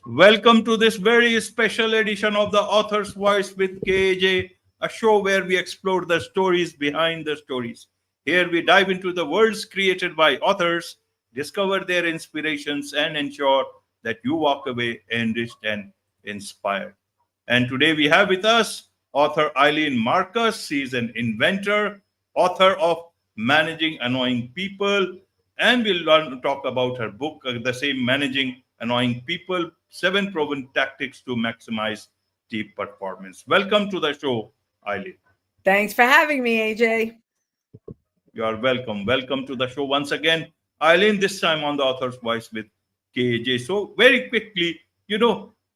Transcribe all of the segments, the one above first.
Welcome to this very special edition of The Author's Voice with KAJ, a show where we explore the stories behind the stories. Here we dive into the worlds created by authors, discover their inspirations, and ensure that you walk away enriched and inspired. And today we have with us author Ilene Marcus. She is an inventor, author of Managing Annoying People, and we'll learn to talk about her book, the same Managing Annoying People, 7 Proven Tactics to Maximize Team Performance. Welcome to the show, Eileen. Thanks for having me, AJ. You are welcome. Welcome to the show once again. Eileen, this time on the Author's Voice with KJ. So, very quickly,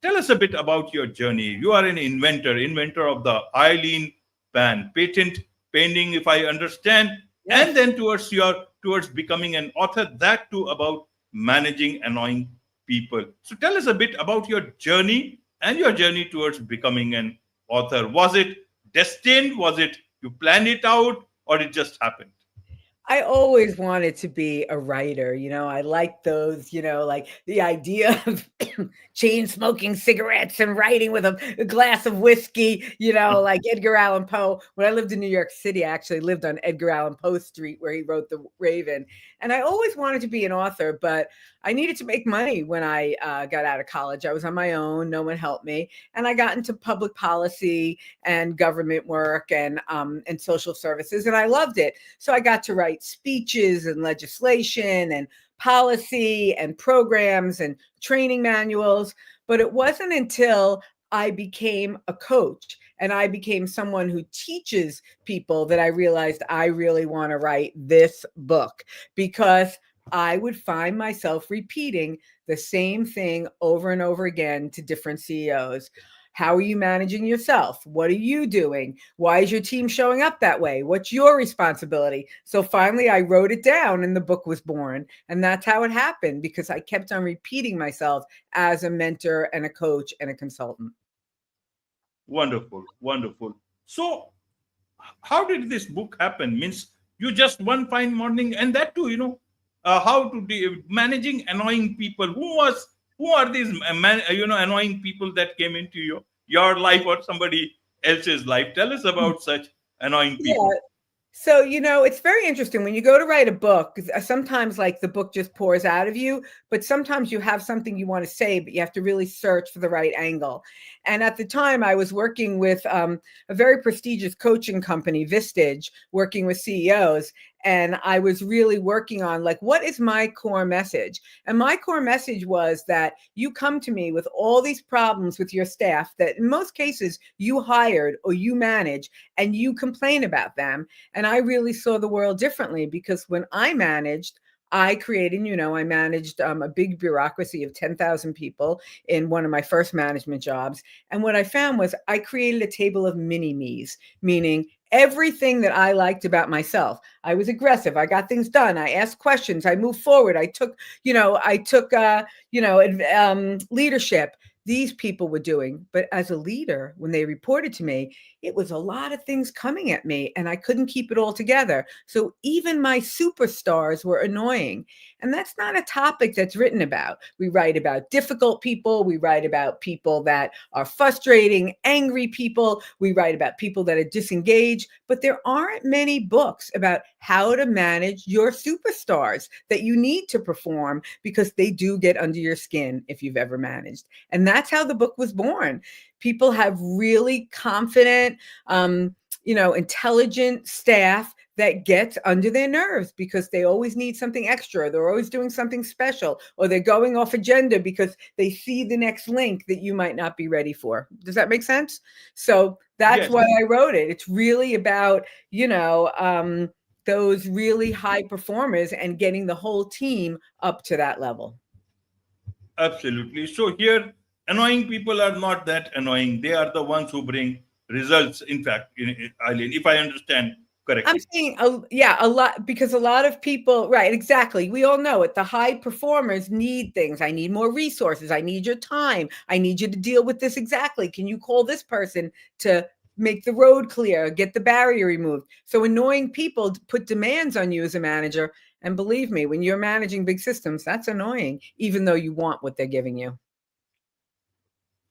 tell us a bit about your journey. You are an inventor of the Eileen pan, patent pending, if I understand, Yes. and then towards becoming an author, that too about managing annoying people. So, tell us a bit about your journey and your journey towards becoming an author. Was it destined? Was it you planned it out, or it just happened? I always wanted to be a writer. I like those, like the idea of chain smoking cigarettes and writing with a glass of whiskey, like Edgar Allan Poe. When I lived in New York City, I actually lived on Edgar Allan Poe Street where he wrote The Raven. And I always wanted to be an author, but I needed to make money when I got out of college. I was on my own, no one helped me. And I got into public policy and government work and social services, and I loved it. So I got to write speeches and legislation and policy and programs and training manuals. But it wasn't until I became a coach and I became someone who teaches people that I realized I really want to write this book, because I would find myself repeating the same thing over and over again to different CEOs. How are you managing yourself? What are you doing? Why is your team showing up that way? What's your responsibility? So finally, I wrote it down and the book was born. And that's how it happened, because I kept on repeating myself as a mentor and a coach and a consultant. Wonderful, wonderful. So, how did this book happen? Means you just one fine morning, and that too, how to managing annoying people. Who are these annoying people that came into your life or somebody else's life? Tell us about such annoying Yeah. people. So, it's very interesting when you go to write a book. Sometimes, like, the book just pours out of you, but sometimes you have something you want to say, but you have to really search for the right angle. And at the time, I was working with a very prestigious coaching company, Vistage, working with CEOs. And I was really working on, like, what is my core message? And my core message was that you come to me with all these problems with your staff that in most cases you hired or you manage, and you complain about them. And I really saw the world differently, because when I managed, I created, I managed a big bureaucracy of 10,000 people in one of my first management jobs. And what I found was I created a table of mini me's, meaning everything that I liked about myself. I was aggressive. I got things done. I asked questions. I moved forward. I took leadership. These people were doing. But as a leader, when they reported to me, it was a lot of things coming at me and I couldn't keep it all together. So even my superstars were annoying. And that's not a topic that's written about. We write about difficult people. We write about people that are frustrating, angry people. We write about people that are disengaged. But there aren't many books about how to manage your superstars that you need to perform, because they do get under your skin if you've ever managed. And that's how the book was born. People have really confident, intelligent staff that gets under their nerves because they always need something extra. They're always doing something special, or they're going off agenda because they see the next link that you might not be ready for. Does that make sense? So that's Yes, why I wrote it. It's really about, those really high performers and getting the whole team up to that level. absolutely. So here, annoying people are not that annoying. They are the ones who bring results. In fact, Eileen, if I understand I'm correctly. saying, yeah, a lot, because a lot of people, right, exactly. We all know it. The high performers need things. I need more resources. I need your time. I need you to deal with this exactly. Can you call this person to make the road clear, get the barrier removed? So annoying people put demands on you as a manager. And believe me, when you're managing big systems, that's annoying, even though you want what they're giving you.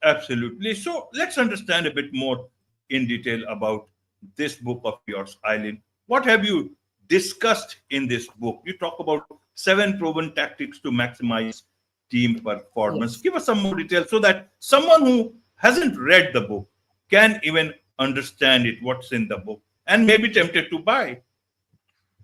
Absolutely. So let's understand a bit more in detail about this book of yours, Eileen. What have you discussed in this book? You talk about 7 proven tactics to maximize team performance. Yes. Give us some more detail so that someone who hasn't read the book can even understand it, what's in the book, and may be tempted to buy.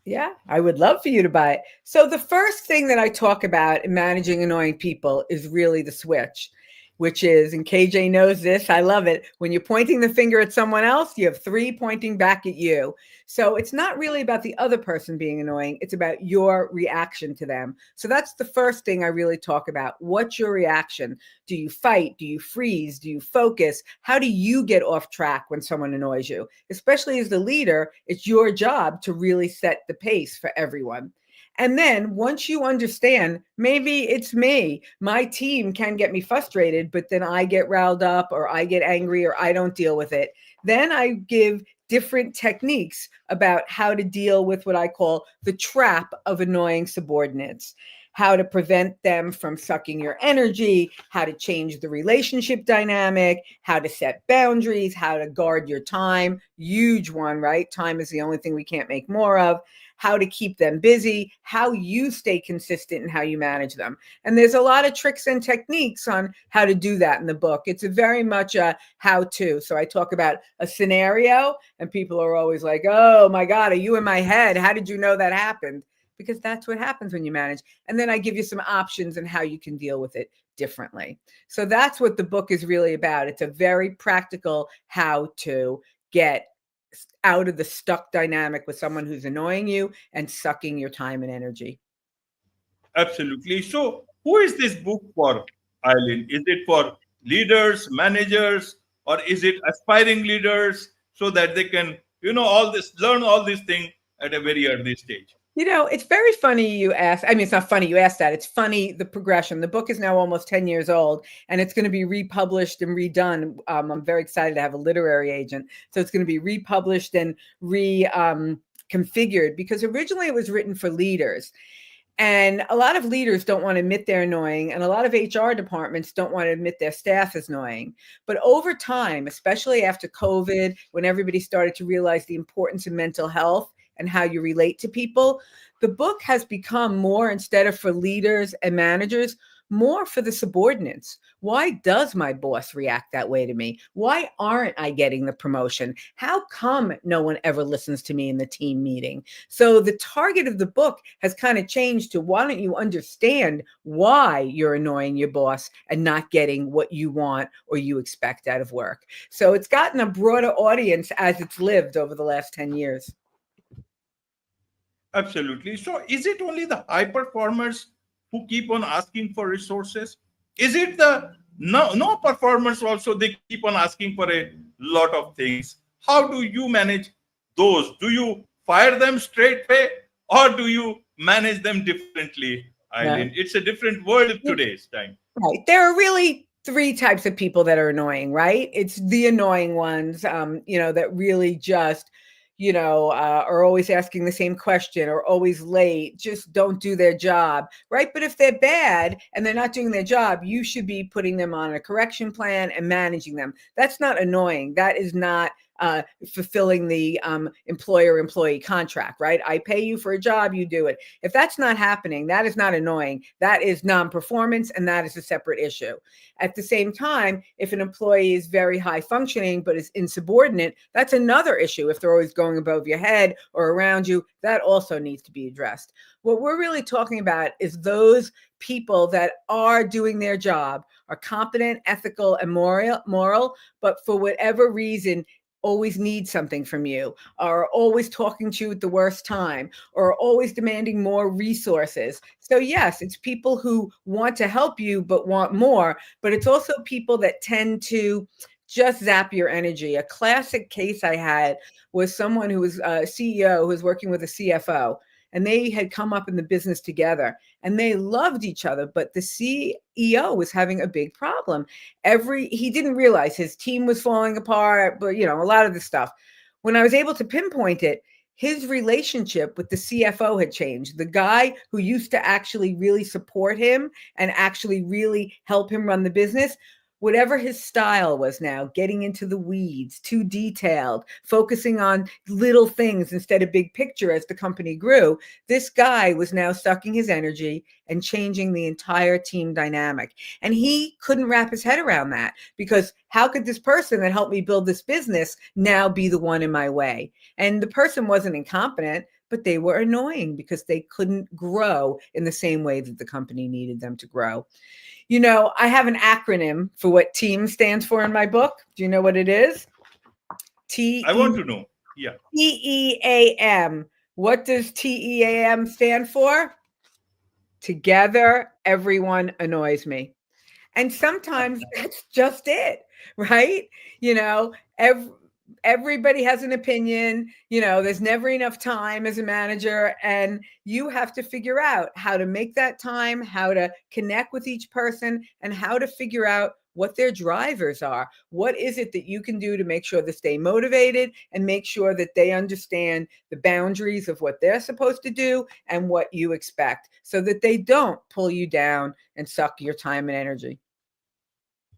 Yeah, I would love for you to buy it. So the first thing that I talk about in managing annoying people is really the switch, which is, and KJ knows this, I love it. When you're pointing the finger at someone else, you have 3 pointing back at you. So it's not really about the other person being annoying, it's about your reaction to them. So that's the first thing I really talk about. What's your reaction? Do you fight? Do you freeze? Do you focus? How do you get off track when someone annoys you? Especially as the leader, it's your job to really set the pace for everyone. And then once you understand, maybe it's me, my team can get me frustrated, but then I get riled up or I get angry or I don't deal with it. Then I give different techniques about how to deal with what I call the trap of annoying subordinates, how to prevent them from sucking your energy, how to change the relationship dynamic, how to set boundaries, how to guard your time. Huge one, right? Time is the only thing we can't make more of. How to keep them busy, how you stay consistent and how you manage them. And there's a lot of tricks and techniques on how to do that in the book. It's a very much a how to. So I talk about a scenario and people are always like, oh my God, are you in my head? How did you know that happened? Because that's what happens when you manage. And then I give you some options and how you can deal with it differently. So that's what the book is really about. It's a very practical how to get out of the stuck dynamic with someone who's annoying you and sucking your time and energy. Absolutely. So, who is this book for, Eileen? Is it for leaders, managers, or is it aspiring leaders so that they can, all this, learn all these things at a very early stage? It's very funny you ask. I mean, it's not funny you asked that. It's funny the progression. The book is now almost 10 years old and it's going to be republished and redone. I'm very excited to have a literary agent. So it's going to be republished and configured because originally it was written for leaders. And a lot of leaders don't want to admit they're annoying, and a lot of HR departments don't want to admit their staff is annoying. But over time, especially after COVID, when everybody started to realize the importance of mental health and how you relate to people, the book has become more, instead of for leaders and managers, more for the subordinates. Why does my boss react that way to me? Why aren't I getting the promotion? How come no one ever listens to me in the team meeting? So the target of the book has kind of changed to, why don't you understand why you're annoying your boss and not getting what you want or you expect out of work? So it's gotten a broader audience as it's lived over the last 10 years. Absolutely. So, is it only the high performers who keep on asking for resources? Is it the no performers also? They keep on asking for a lot of things. How do you manage those? Do you fire them straight away, or do you manage them differently, Right. Eileen? It's a different world today's time. Right. There are really 3 types of people that are annoying, right? It's the annoying ones, that really just, are always asking the same question or always late, just don't do their job, right? But if they're bad and they're not doing their job, you should be putting them on a correction plan and managing them. That's not annoying. That is not fulfilling the employer-employee contract, right? I pay you for a job, you do it. If that's not happening, that is not annoying. That is non-performance, and that is a separate issue. At the same time, if an employee is very high functioning but is insubordinate, that's another issue. If they're always going above your head or around you, that also needs to be addressed. What we're really talking about is those people that are doing their job, are competent, ethical, and moral, but for whatever reason, always need something from you, or always talking to you at the worst time, or always demanding more resources. So yes, it's people who want to help you but want more, but it's also people that tend to just zap your energy. A classic case I had was someone who was a CEO who was working with a CFO, and they had come up in the business together and they loved each other, but the CEO was having a big problem. He didn't realize his team was falling apart, but a lot of the stuff. When I was able to pinpoint it, his relationship with the CFO had changed. The guy who used to actually really support him and actually really help him run the business whatever his style was now, getting into the weeds, too detailed, focusing on little things instead of big picture as the company grew, this guy was now sucking his energy and changing the entire team dynamic. And he couldn't wrap his head around that, because how could this person that helped me build this business now be the one in my way? And the person wasn't incompetent, but they were annoying because they couldn't grow in the same way that the company needed them to grow. You know, I have an acronym for what TEAM stands for in my book. Do you know what it is? I want to know. Yeah. TEAM. What does TEAM stand for? Together, everyone annoys me. And sometimes that's just it, right? You know, everybody has an opinion. You know, there's never enough time as a manager, and you have to figure out how to make that time, how to connect with each person, and how to figure out what their drivers are. What is it that you can do to make sure they stay motivated and make sure that they understand the boundaries of what they're supposed to do and what you expect, so that they don't pull you down and suck your time and energy.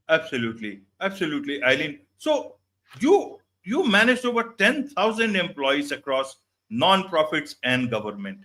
Absolutely, absolutely, Eileen. So you managed over 10,000 employees across non-profits and government.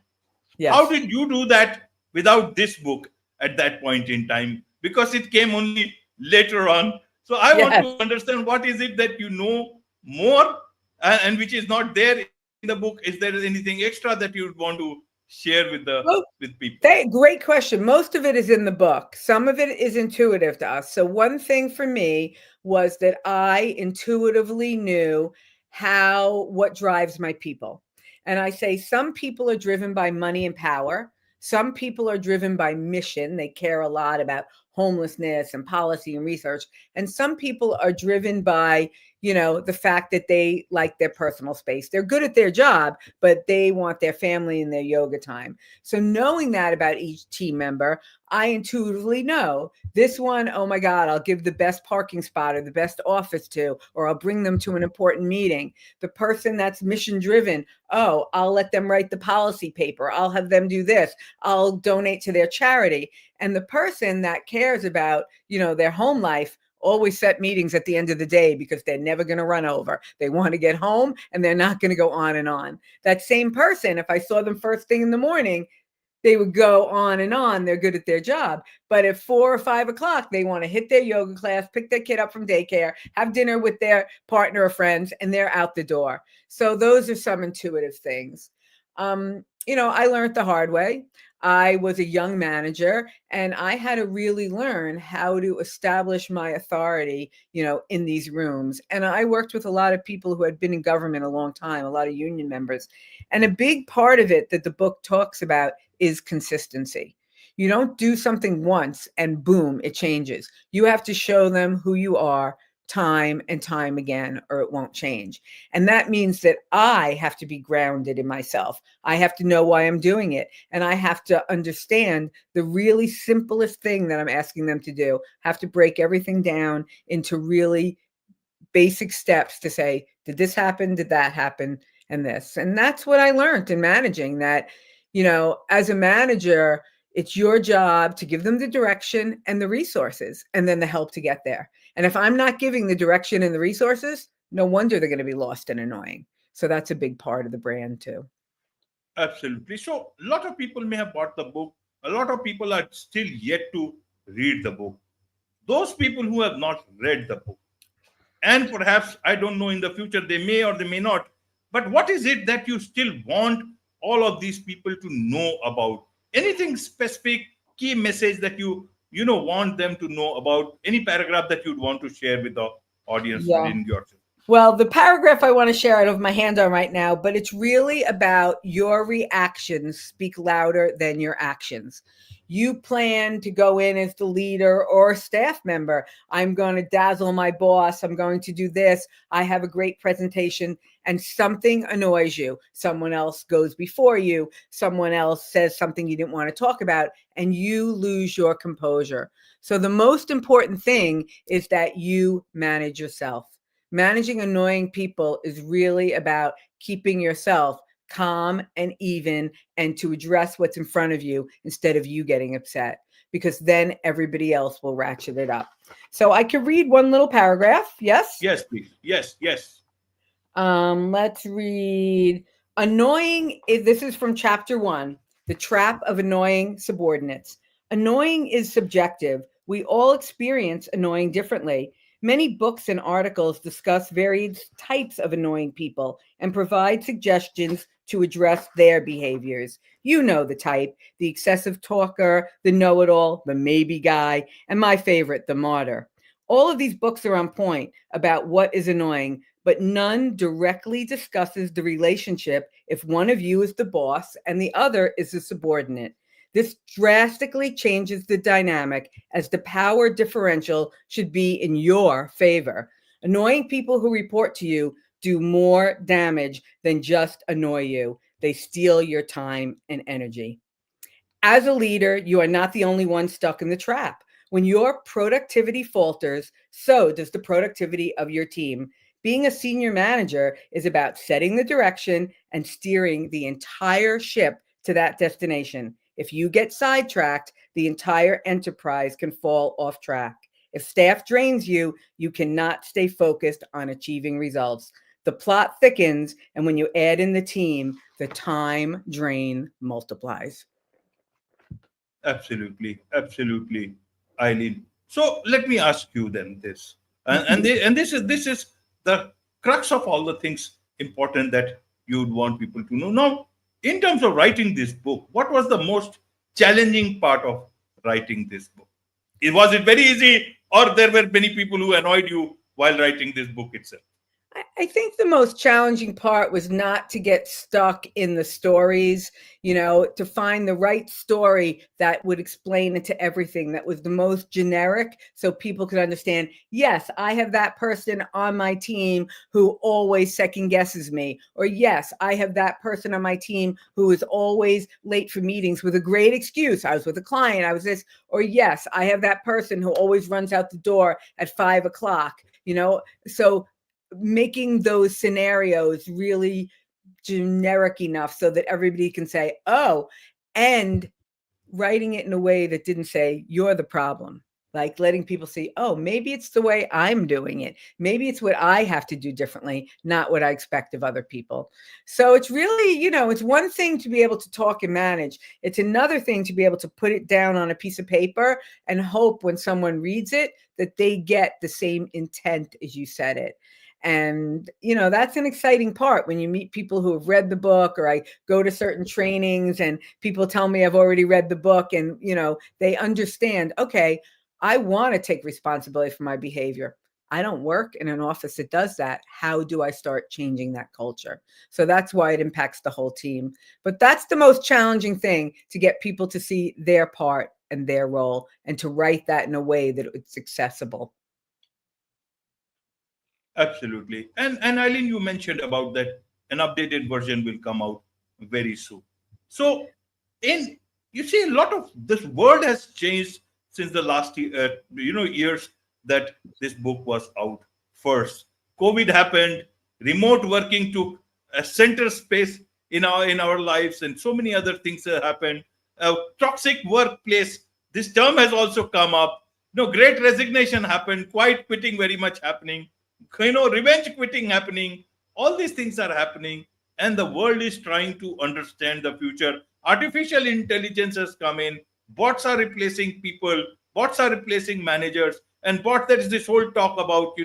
How Yes. did you do that without this book at that point in time? Because it came only later on. So I want Yes. to understand, what is it that you know more, and which is not there in the book. Is there anything extra that you would want to share Well, with people? great question. Most of it is in the book. Some of it is intuitive to us. So one thing for me was that I intuitively knew what drives my people. And I say some people are driven by money and power. Some people are driven by mission. They care a lot about homelessness and policy and research. And some people are driven by, the fact that they like their personal space. They're good at their job, but they want their family and their yoga time. So knowing that about each team member, I intuitively know this one, oh my God, I'll give the best parking spot or the best office to, or I'll bring them to an important meeting. The person that's mission driven, oh, I'll let them write the policy paper. I'll have them do this. I'll donate to their charity. And the person that cares about, their home life, always set meetings at the end of the day because they're never going to run over. They want to get home and they're not going to go on and on. That same person, if I saw them first thing in the morning, they would go on and on. They're good at their job. But at 4 or 5 o'clock, they want to hit their yoga class, pick their kid up from daycare, have dinner with their partner or friends, and they're out the door. So those are some intuitive things. I learned the hard way. I was a young manager and I had to really learn how to establish my authority, in these rooms. And I worked with a lot of people who had been in government a long time, a lot of union members. And a big part of it that the book talks about is consistency. You don't do something once and boom, it changes. You have to show them who you are time and time again, or it won't change. And that means that I have to be grounded in myself. I have to know why I'm doing it. And I have to understand the really simplest thing that I'm asking them to do. I have to break everything down into really basic steps to say, did this happen? Did that happen? And this. And that's what I learned in managing, that, as a manager, it's your job to give them the direction and the resources and then the help to get there. And if I'm not giving the direction and the resources, no wonder they're going to be lost and annoying. So that's a big part of the brand too. Absolutely. So a lot of people may have bought the book. A lot of people are still yet to read the book. Those people who have not read the book, and perhaps, I don't know, in the future they may or they may not, but what is it that you still want all of these people to know about? Anything specific, key message that you want them to know about? Any paragraph that you'd want to share with the audience Yeah. within yourself? Well, the paragraph I want to share, I don't have my hand on right now, but it's really about your reactions speak louder than your actions. You plan to go in as the leader or a staff member. I'm going to dazzle my boss. I'm going to do this. I have a great presentation, and something annoys you. Someone else goes before you. Someone else says something you didn't want to talk about, and you lose your composure. So the most important thing is that you manage yourself. Managing annoying people is really about keeping yourself calm and even, and to address what's in front of you instead of you getting upset. because then everybody else will ratchet it up. So I could read one little paragraph. Yes. Yes, please. Yes, yes. Let's read annoying. This is from chapter 1, The Trap of Annoying Subordinates. Annoying is subjective. We all experience annoying differently. Many books and articles discuss various types of annoying people and provide suggestions to address their behaviors. You know the type: the excessive talker, the know it all, the maybe guy, and my favorite, the martyr. All of these books are on point about what is annoying, but none directly discusses the relationship if one of you is the boss and the other is the subordinate. This drastically changes the dynamic, as the power differential should be in your favor. Annoying people who report to you do more damage than just annoy you. They steal your time and energy. As a leader, you are not the only one stuck in the trap. When your productivity falters, so does the productivity of your team. Being a senior manager is about setting the direction and steering the entire ship to that destination. If you get sidetracked, the entire enterprise can fall off track. If staff drains you, you cannot stay focused on achieving results. The plot thickens, and when you add in the team, the time drain multiplies. Absolutely, absolutely, Eileen. So let me ask you then this, and this is the crux of all the things important that you would want people to know. Now, in terms of writing this book, what was the most challenging part of writing this book? Was it very easy, or there were many people who annoyed you while writing this book itself? I think the most challenging part was not to get stuck in the stories, to find the right story that would explain it to everything, that was the most generic so people could understand, yes, I have that person on my team who always second guesses me. Or yes, I have that person on my team who is always late for meetings with a great excuse. I was with a client, I was this. Or yes, I have that person who always runs out the door at 5 o'clock. So making those scenarios really generic enough so that everybody can say, oh, and writing it in a way that didn't say you're the problem. Like letting people see, oh, maybe it's the way I'm doing it. Maybe it's what I have to do differently, not what I expect of other people. So it's really, it's one thing to be able to talk and manage. It's another thing to be able to put it down on a piece of paper and hope when someone reads it that they get the same intent as you said it. And, that's an exciting part when you meet people who have read the book, or I go to certain trainings and people tell me I've already read the book and, they understand, okay, I want to take responsibility for my behavior. I don't work in an office that does that. How do I start changing that culture? So that's why it impacts the whole team. But that's the most challenging thing, to get people to see their part and their role and to write that in a way that it's accessible. Absolutely. And Eileen, you mentioned about that an updated version will come out very soon. So in you see a lot of this world has changed since the last years that this book was out first. COVID happened, remote working took a center space in our lives, and so many other things have happened. Toxic workplace, this term has also come up. Great resignation happened, quiet quitting very much happening, revenge quitting happening. All these things are happening, and the world is trying to understand the future. Artificial intelligence has come in, bots are replacing people, bots are replacing managers, and there is this whole talk about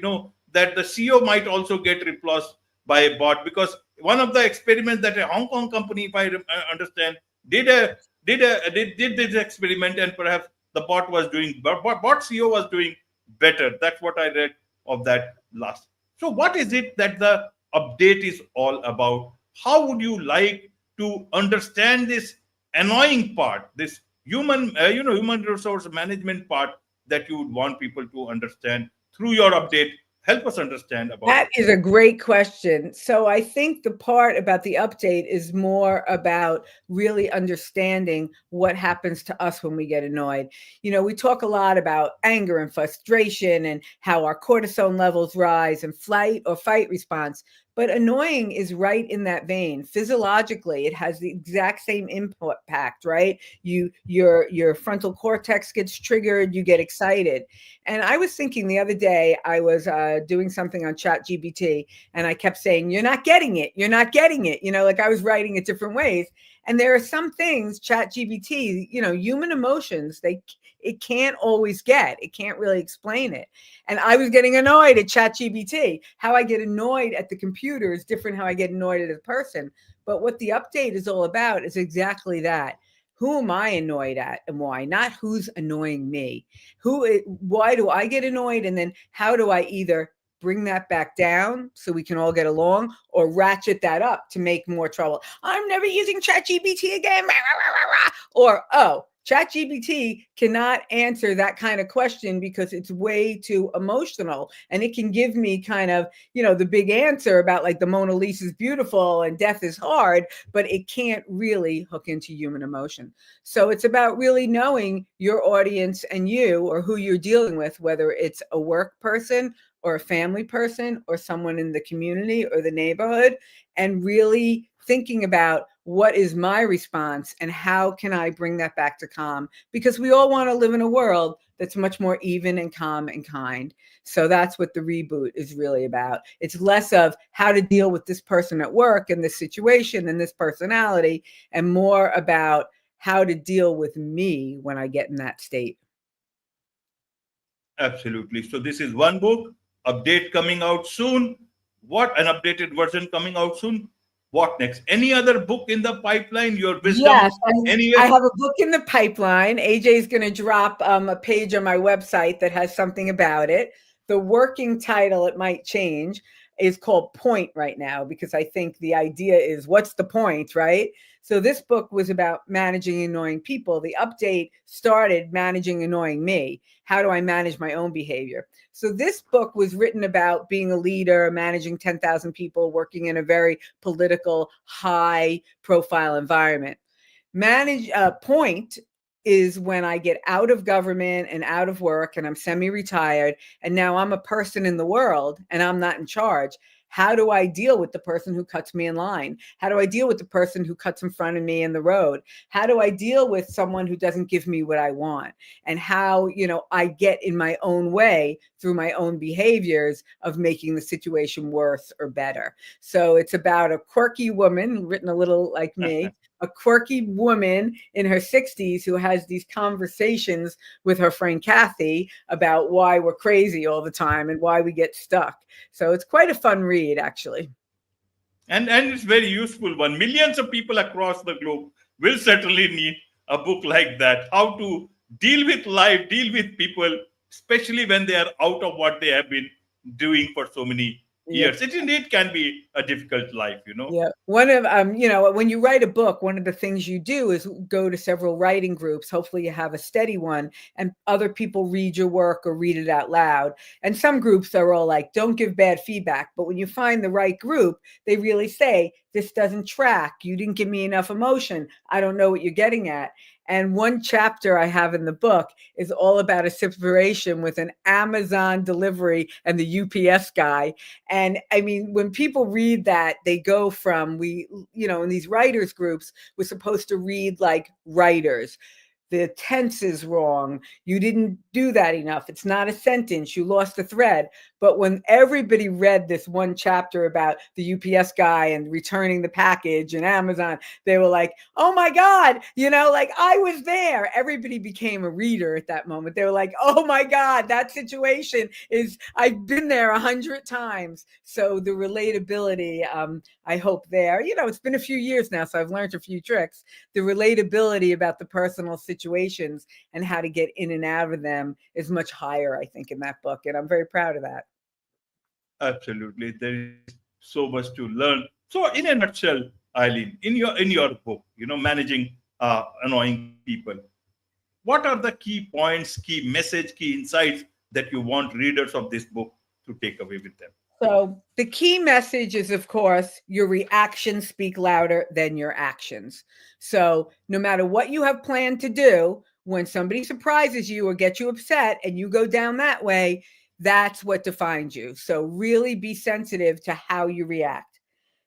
that the CEO might also get replaced by a bot, because one of the experiments that a Hong Kong company, if I understand, did a did this experiment, and perhaps the bot was doing, bot CEO was doing better. That's what I read of that last. So what is it that the update is all about? How would you like to understand this annoying part, this human resource management part, that you would want people to understand through your update? Help us understand about That it. is a great question. So I think the part about the update is more about really understanding what happens to us when we get annoyed. We talk a lot about anger and frustration and how our cortisol levels rise and flight or fight response. But annoying is right in that vein. Physiologically, it has the exact same impact, right? Your frontal cortex gets triggered, you get excited. And I was thinking the other day, I was doing something on Chat GPT, and I kept saying, "You're not getting it. You're not getting it." Like I was writing it different ways. And there are some things, Chat GPT, human emotions, it can't always get. It can't really explain it. And I was getting annoyed at ChatGPT. How I get annoyed at the computer is different how I get annoyed at a person. But what the update is all about is exactly that. Who am I annoyed at and why? Not who's annoying me. Why do I get annoyed? And then how do I either bring that back down so we can all get along, or ratchet that up to make more trouble? I'm never using ChatGPT again. Or, oh, ChatGPT cannot answer that kind of question because it's way too emotional, and it can give me kind of, the big answer about like the Mona Lisa is beautiful and death is hard, but it can't really hook into human emotion. So it's about really knowing your audience and you, or who you're dealing with, whether it's a work person or a family person or someone in the community or the neighborhood, and really thinking about what is my response and how can I bring that back to calm? Because we all want to live in a world that's much more even and calm and kind. So that's what the reboot is really about. It's less of how to deal with this person at work and this situation and this personality, and more about how to deal with me when I get in that state. Absolutely. So this is one book, update coming out soon. What, an updated version coming out soon? What next? Any other book in the pipeline? Your wisdom? Yes, I have a book in the pipeline. AJ is going to drop a page on my website that has something about it. The working title, it might change, is called Point right now, because I think the idea is, what's the point, right? So this book was about managing annoying people. The update started managing annoying me. How do I manage my own behavior? So this book was written about being a leader, managing 10,000 people, working in a very political, high profile environment. Point is when I get out of government and out of work and I'm semi-retired, and now I'm a person in the world and I'm not in charge. How do I deal with the person who cuts me in line? How do I deal with the person who cuts in front of me in the road? How do I deal with someone who doesn't give me what I want? And how, I get in my own way through my own behaviors of making the situation worse or better. So it's about a quirky woman, written a little like me, a quirky woman in her 60s who has these conversations with her friend Kathy about why we're crazy all the time and why we get stuck. So it's quite a fun read, actually. And it's very useful one. Millions of people across the globe will certainly need a book like that. How to deal with life, deal with people, especially when they are out of what they have been doing for so many Yeah. years. It indeed can be a difficult life. Yeah. One of when you write a book, one of the things you do is go to several writing groups. Hopefully you have a steady one, and other people read your work or read it out loud. And some groups are all like, don't give bad feedback. But when you find the right group, they really say, this doesn't track. You didn't give me enough emotion. I don't know what you're getting at. And one chapter I have in the book is all about a separation with an Amazon delivery and the UPS guy. And I mean, when people read that, they go from, in these writers groups, we're supposed to read like writers. The tense is wrong. You didn't do that enough. It's not a sentence. You lost the thread. But when everybody read this one chapter about the UPS guy and returning the package and Amazon, they were like, oh my God, like I was there. Everybody became a reader at that moment. They were like, oh my God, that situation I've been there 100 times. So the relatability, I hope there, it's been a few years now, so I've learned a few tricks. The relatability about the personal situations and how to get in and out of them is much higher, I think, in that book. And I'm very proud of that. Absolutely. There is so much to learn. So in a nutshell, Eileen, in your book, managing annoying people, what are the key points, key message, key insights that you want readers of this book to take away with them? So the key message is, of course, your reactions speak louder than your actions. So no matter what you have planned to do, when somebody surprises you or gets you upset and you go down that way, That's what defines you. So really be sensitive to how you react.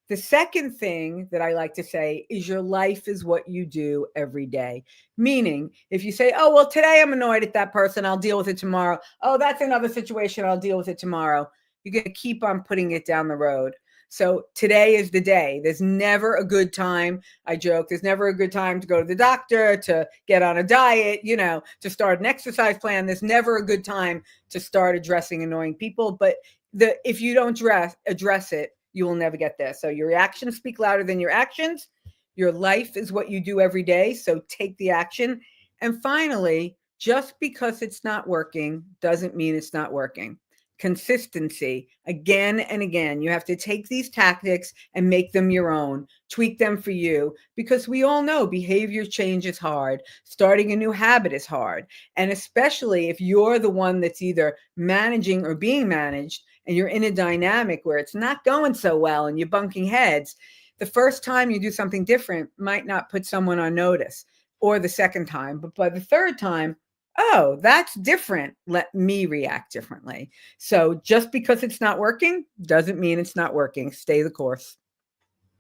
The second thing that I like to say is your life is what you do every day. Meaning, if you say, oh, well, today I'm annoyed at that person, I'll deal with it tomorrow. Oh, that's another situation, I'll deal with it tomorrow. You're going to keep on putting it down the road. So today is the day. There's never a good time. I joke, there's never a good time to go to the doctor, to get on a diet, to start an exercise plan. There's never a good time to start addressing annoying people. But if you don't address it, you will never get there. So your reactions speak louder than your actions. Your life is what you do every day. So take the action. And finally, just because it's not working doesn't mean it's not working. Consistency, again and again. You have to take these tactics and make them your own, tweak them for you, because we all know behavior change is hard. Starting a new habit is hard. And especially if you're the one that's either managing or being managed, and you're in a dynamic where it's not going so well and you're bunking heads, the first time you do something different might not put someone on notice, or the second time, but by the third time, oh, that's different. Let me react differently. So just because it's not working doesn't mean it's not working. Stay the course.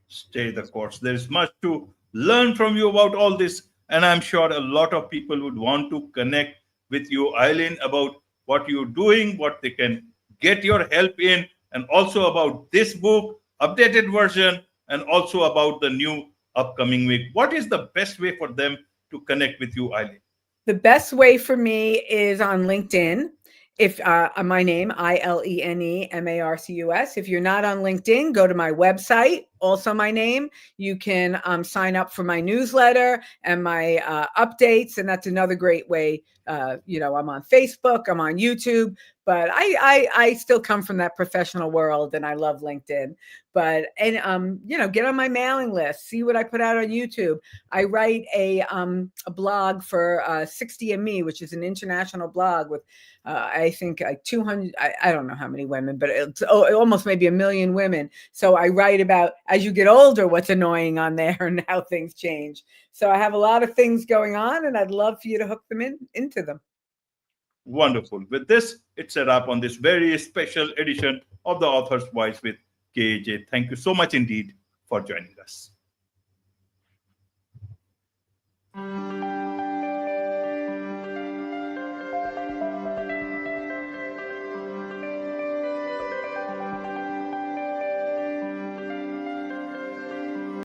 Stay the course. There is much to learn from you about all this, and I'm sure a lot of people would want to connect with you, Ilene, about what you're doing, what they can get your help in, and also about this book, updated version, and also about the new upcoming week. What is the best way for them to connect with you, Ilene? The best way for me is on LinkedIn. If my name, Ilene Marcus. If you're not on LinkedIn, go to my website, also my name. You can sign up for my newsletter and my updates, and that's another great way. I'm on Facebook, I'm on YouTube, but I still come from that professional world, and I love LinkedIn. But get on my mailing list, see what I put out on YouTube. I write a blog for 60ME, which is an international blog with I think like 200. I don't know how many women, but it's almost maybe 1 million women. So I write about, as you get older, what's annoying on there and how things change. So I have a lot of things going on, and I'd love for you to hook them into them. Wonderful. With this, it's a wrap on this very special edition of the Author's Voice with KAJ. Thank you so much indeed for joining us.